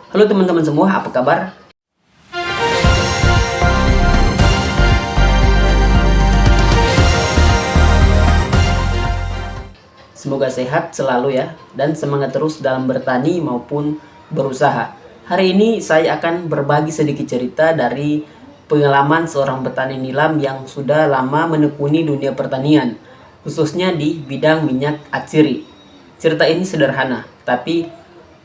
Halo teman-teman semua, apa kabar? Semoga sehat selalu ya, dan semangat terus dalam bertani maupun berusaha. Hari ini saya akan berbagi sedikit cerita dari pengalaman seorang petani nilam yang sudah lama menekuni dunia pertanian, khususnya di bidang minyak atsiri. Cerita ini sederhana, tapi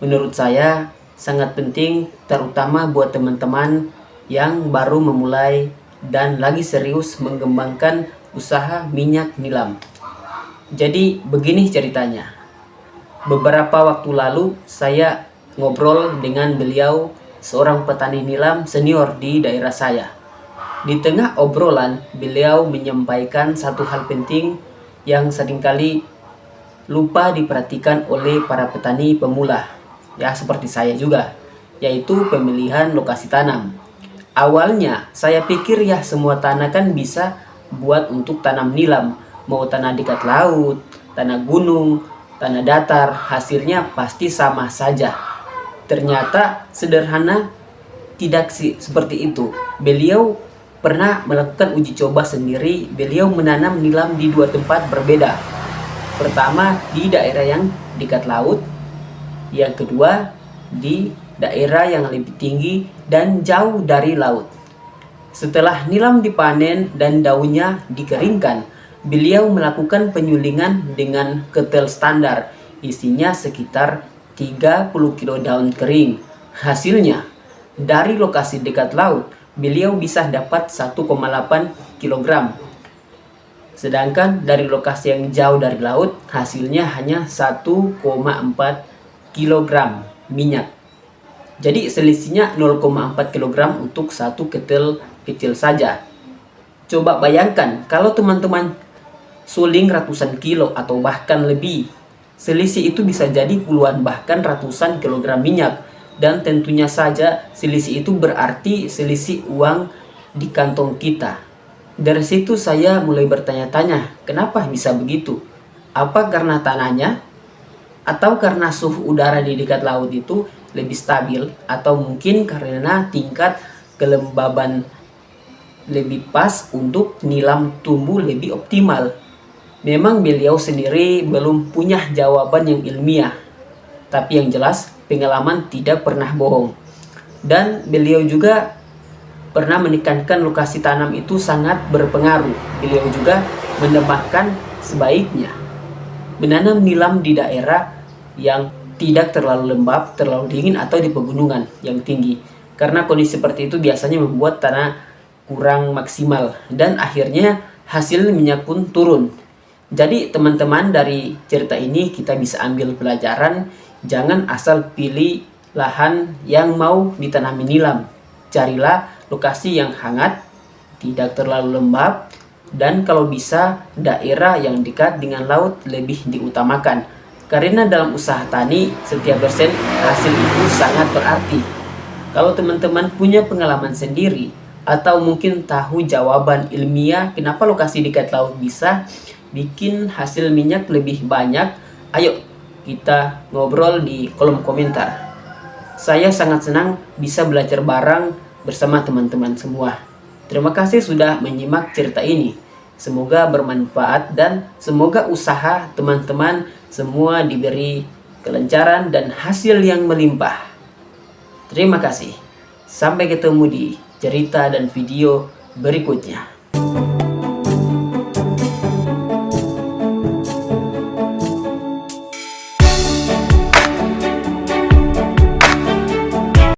menurut saya sangat penting, terutama buat teman-teman yang baru memulai dan lagi serius mengembangkan usaha minyak nilam. Jadi begini ceritanya. Beberapa waktu lalu saya ngobrol dengan beliau, seorang petani nilam senior di daerah saya. Di tengah obrolan, beliau menyampaikan satu hal penting yang seringkali lupa diperhatikan oleh para petani pemula, ya seperti saya juga, yaitu pemilihan lokasi tanam. Awalnya saya pikir ya semua tanah kan bisa buat untuk tanam nilam, mau tanah dekat laut, tanah gunung, tanah datar, hasilnya pasti sama saja. Ternyata sederhana tidak sih seperti itu. Beliau pernah melakukan uji coba sendiri. Beliau menanam nilam di dua tempat berbeda. Pertama di daerah yang dekat laut, yang kedua di daerah yang lebih tinggi dan jauh dari laut. Setelah nilam dipanen dan daunnya dikeringkan, beliau melakukan penyulingan dengan ketel standar, isinya sekitar 30 kilo daun kering. Hasilnya, dari lokasi dekat laut, beliau bisa dapat 1,8 kg. Sedangkan dari lokasi yang jauh dari laut, hasilnya hanya 1,4 kg minyak. Jadi selisihnya 0,4 kg untuk satu ketel kecil saja. Coba bayangkan kalau teman-teman suling ratusan kilo atau bahkan lebih. Selisih itu bisa jadi puluhan bahkan ratusan kilogram minyak. Dan tentunya saja selisih itu berarti selisih uang di kantong kita. Dari situ saya mulai bertanya-tanya, kenapa bisa begitu? Apa karena tanahnya? Atau karena suhu udara di dekat laut itu lebih stabil? Atau mungkin karena tingkat kelembaban lebih pas untuk nilam tumbuh lebih optimal? Memang beliau sendiri belum punya jawaban yang ilmiah. Tapi yang jelas pengalaman tidak pernah bohong. Dan beliau juga pernah menekankan lokasi tanam itu sangat berpengaruh. Beliau juga menambahkan sebaiknya menanam nilam di daerah yang tidak terlalu lembab, terlalu dingin atau di pegunungan yang tinggi. Karena kondisi seperti itu biasanya membuat tanah kurang maksimal dan akhirnya hasil minyak pun turun. Jadi teman-teman, dari cerita ini kita bisa ambil pelajaran, jangan asal pilih lahan yang mau ditanami nilam. Carilah lokasi yang hangat, tidak terlalu lembab, dan kalau bisa daerah yang dekat dengan laut lebih diutamakan. Karena dalam usaha tani, setiap persen hasil itu sangat berarti. Kalau teman-teman punya pengalaman sendiri, atau mungkin tahu jawaban ilmiah kenapa lokasi dekat laut bisa bikin hasil minyak lebih banyak, ayo kita ngobrol di kolom komentar. Saya sangat senang bisa belajar bareng bersama teman-teman semua. Terima kasih sudah menyimak cerita ini. Semoga bermanfaat dan semoga usaha teman-teman semua diberi kelancaran dan hasil yang melimpah. Terima kasih. Sampai ketemu di cerita dan video berikutnya.